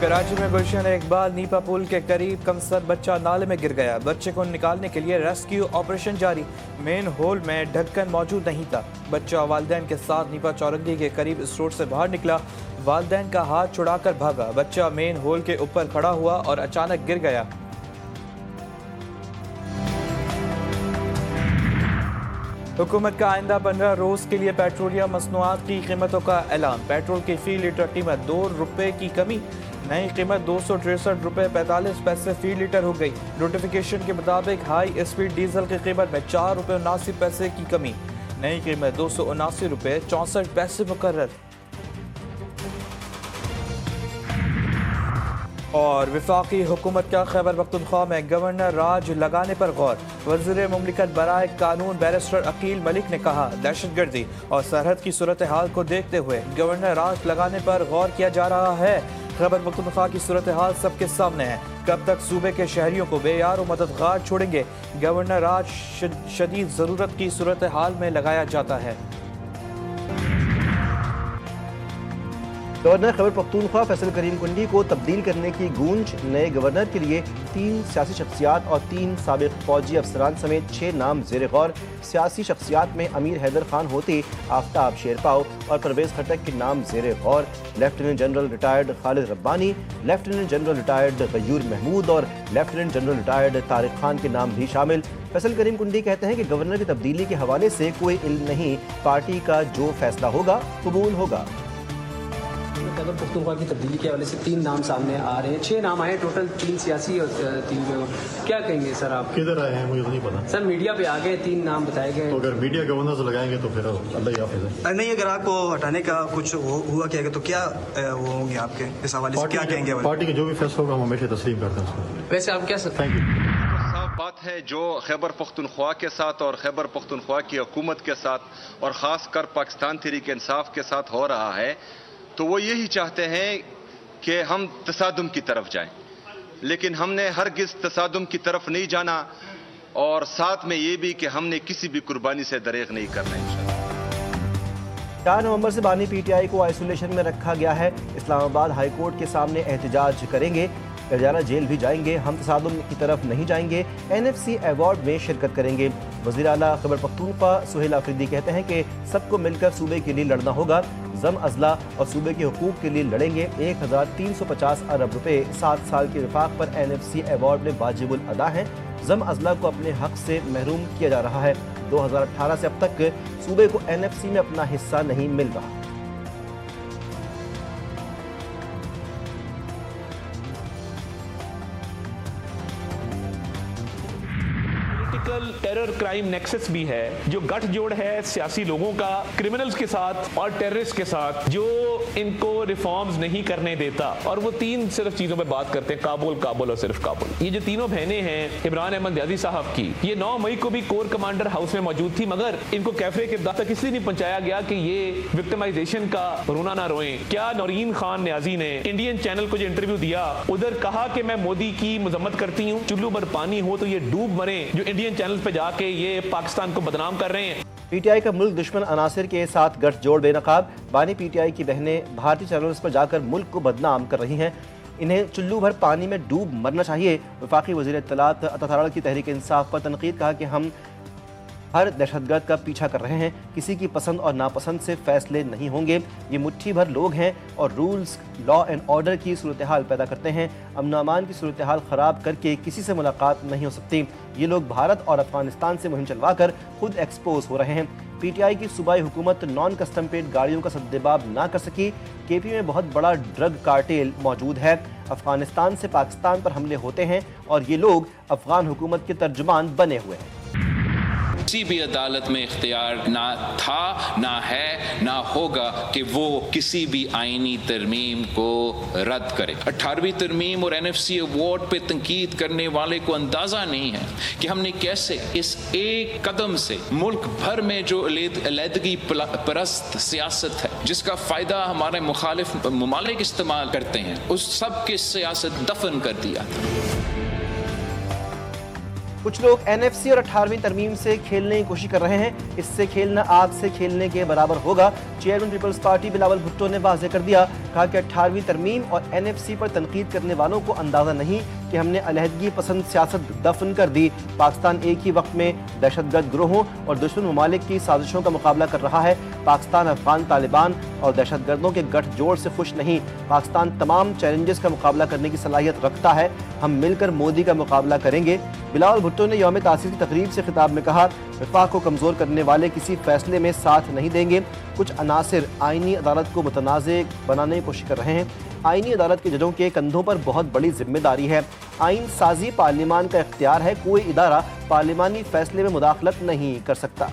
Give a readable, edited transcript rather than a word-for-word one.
कराची में गुलशन इकबाल नीपा पुल के करीब कमसर बच्चा नाले में गिर गया। बच्चे को निकालने के लिए रेस्क्यू ऑपरेशन जारी। मेन होल में ढक्कन मौजूद नहीं था। बच्चा वालिदैन के साथ नीपा चौरंगी के करीब इस रोड से बाहर निकला। वालिदैन का हाथ छुड़ाकर भागा। बच्चा मेन होल के ऊपर खड़ा हुआ और अचानक गिर गया। हुकूमत का आइंदा 15 रोज के लिए पेट्रोलियम मसनूआत की कीमतों का ऐलान। पेट्रोल की फी लीटर कीमत 2 रुपए की कमी। नई कीमत 263 रुपए 45 पैसे फी लीटर हो गई। नोटिफिकेशन के मुताबिक हाई स्पीड डीजल की कीमत में 4 रुपए 79 पैसे की कमी। नई कीमत 279 रुपए 64 पैसे मुकर्रर। और वफाकी हुकूमत का खैबर पख्तूनख्वा में गवर्नर राज लगाने पर गौर। वज़ीर मुमलिकत बराए कानून बैरिस्टर अकील मलिक ने कहा, दहशतगर्दी और सरहद की सूरत हाल को देखते हुए गवर्नर राज लगाने पर गौर किया जा रहा है। खैबर पख्तूनख्वा की सूरत हाल सबके सामने है। कब तक सूबे के शहरियों को बेयार और मददगार छोड़ेंगे? गवर्नर राज शदीद ज़रूरत की सूरत हाल में लगाया जाता है। गवर्नर खैबर पख्तूनख्वा फैसल करीम कुंडी को तब्दील करने की गूंज। नए गवर्नर के लिए 3 सियासी शख्सियात और 3 साबिक फौजी अफसरान समेत 6 नाम ज़ेर गौर। सियासी शख्सियात में अमीर हैदर खान होती, आफ्ताब शेरपाव और परवेज़ खटक के नाम ज़ेर गौर। Lieutenant general retired Khalid Rabbani, lieutenant general retired Ghayur Mahmood और lieutenant general retired Tariq Khan के नाम भी शामिल। फैसल करीम कुंडी कहते हैं कि गवर्नर की तब्दीली के हवाले से कोई इल्म नहीं, पार्टी का जो फैसला होगा कबूल होगा। खैबर पख्तूनख्वा की तब्दीली के हवाले से 3 नाम सामने आ रहे हैं। 6 नाम आए टोटल, 3 सियासी और 3 जो। क्या कहेंगे सर आप? किधर आए हैं मुझे तो नहीं पता सर। मीडिया पे आ गए 3 नाम बताए गए। तो अगर मीडिया गवर्नर से लगाएंगे तो फिर अल्लाह ही हाफिज़ है। नहीं, अगर आपको हटाने का कुछ हुआ क्या तो क्या वो होंगे आपके इस हवाले से क्या कहेंगे? पार्टी के जो भी फैसला होगा हम हमेशा तस्लीम करते हैं उसको। वैसे आप क्या सर? Thank you. बात है जो खैबर पख्तूनख्वा के साथ और खैबर पख्तूनख्वा की हुकूमत के साथ और ख़ास कर पाकिस्तान तहरीक इंसाफ के साथ हो रहा है, तो वो यही चाहते हैं कि हम तसादुम की तरफ जाएं, लेकिन हमने हरगिज़ तसादुम की तरफ नहीं जाना और साथ में ये भी कि हमने किसी भी कुर्बानी से दरेग नहीं करना इंशाअल्लाह। 4 नवंबर से बानी पीटीआई को आइसोलेशन में रखा गया है। इस्लामाबाद हाई कोर्ट के सामने एहतजाज करेंगे। रजाना जेल भी जाएंगे। हम तसादुम की तरफ नहीं जाएंगे। NFC अवार्ड में शिरकत करेंगे। वज़ीर आला खैबर पख्तूनख्वा सुहेल आफरीदी कहते हैं कि सबको मिलकर सूबे के लिए लड़ना होगा। ज़म अज़ला और सूबे के हुकूक के लिए लड़ेंगे। 1350 अरब रुपए 7 साल के विफाक पर NFC अवार्ड में वाजिबुल अदा हैं। ज़म अज़ला को अपने हक से महरूम किया जा रहा है। 2018 से अब तक सूबे को NFC में अपना हिस्सा नहीं मिल रहा। टेरर क्राइम नेक्सस भी है, जो गठजोड़ है सियासी लोगों का क्रिमिनल्स के साथ और टेररिस्ट के साथ, जो इनको रिफॉर्म्स नहीं करने देता। और वो 3 सिर्फ चीजों पे बात करते हैं, काबुल काबुल और सिर्फ काबुल। ये जो तीनों बहनें हैं इमरान अहमद यादी साहब की, ये 9 मई को भी कोर कमांडर हाउस में मौजूद थी, मगर इनको कैफे के तक इसलिए नहीं पहुंचाया गया कि ये विक्टिमाइजेशन का रोना ना रोएं। क्या नौरीन खान न्याजी ने इंडियन चैनल को जो इंटरव्यू दिया, उधर कहा कि मैं मोदी की मजम्मत करती हूँ, चुल्लू पर पानी हो तो ये डूब मरे, जो इंडियन चैनल पे जाके ये पाकिस्तान को बदनाम कर रहे हैं। पीटीआई का मुल्क दुश्मन अनासिर के साथ गठजोड़ बेनकाब। बानी पीटीआई की बहनें भारतीय चैनल्स पर जाकर मुल्क को बदनाम कर रही हैं। इन्हें चुल्लू भर पानी में डूब मरना चाहिए। वफाकी वज़ीर इत्तलात अता तारड़ की तहरीक इंसाफ पर तनकीद, कहा कि हम हर दहशतगर्द का पीछा कर रहे हैं। किसी की पसंद और नापसंद से फैसले नहीं होंगे। ये मुट्ठी भर लोग हैं और रूल्स, लॉ एंड ऑर्डर की सूरत हाल पैदा करते हैं। अमन अमान की सूरत हाल ख़राब करके किसी से मुलाकात नहीं हो सकती। ये लोग भारत और अफगानिस्तान से मुहिम चलवा कर खुद एक्सपोज हो रहे हैं। पीटीआई की सूबाई हुकूमत नॉन कस्टम पेड गाड़ियों का सद्देबाब ना कर सकी। केपी में बहुत बड़ा ड्रग कार्टेल मौजूद है। अफगानिस्तान से पाकिस्तान पर हमले होते हैं और ये लोग अफगान हुकूमत के तर्जुमान बने हुए हैं। किसी भी अदालत में इख्तियार ना था, ना है, ना होगा कि वो किसी भी आईनी तरमीम को रद्द करे। 18वीं तरमीम और NFC अवार्ड पे तनकीद करने वाले को अंदाजा नहीं है कि हमने कैसे इस एक कदम से मुल्क भर में जो अलहदगी परस्त सियासत है, जिसका फायदा हमारे मुखालिफ ममालिक इस्तेमाल करते हैं, उस सब की सियासत दफन कर दिया। کچھ لوگ NFC اور 18ویں ترمیم سے کھیلنے کی کوشش کر رہے ہیں، اس سے کھیلنا آگ سے کھیلنے کے برابر ہوگا۔ Chairman Peoples Party Bilawal Bhutto نے واضح کر دیا، کہا کہ 18ویں ترمیم اور NFC پر تنقید کرنے والوں کو اندازہ نہیں کہ ہم نے علیحدگی پسند سیاست دفن کر دی۔ پاکستان ایک ہی وقت میں دہشت گرد گروہوں اور دشمن ممالک کی سازشوں کا مقابلہ کر رہا ہے۔ پاکستان افغان طالبان اور دہشت گردوں کے گٹھ جوڑ سے خوش نہیں۔ پاکستان تمام چیلنجز کا مقابلہ کرنے کی صلاحیت رکھتا ہے، ہم مل کر مودی کا مقابلہ کریں گے۔ بلاول بھٹو نے یوم تاسیس کی تقریب سے خطاب میں کہا، وفاق کو کمزور کرنے والے کسی فیصلے میں ساتھ نہیں دیں گے۔ کچھ عناصر آئینی عدالت کو متنازع بنانے کی کوشش کر رہے ہیں۔ آئینی عدالت کے ججوں کے کندھوں پر بہت بڑی ذمہ داری ہے۔ آئین سازی پارلیمان کا اختیار ہے، کوئی ادارہ پارلیمانی فیصلے میں مداخلت نہیں کر سکتا۔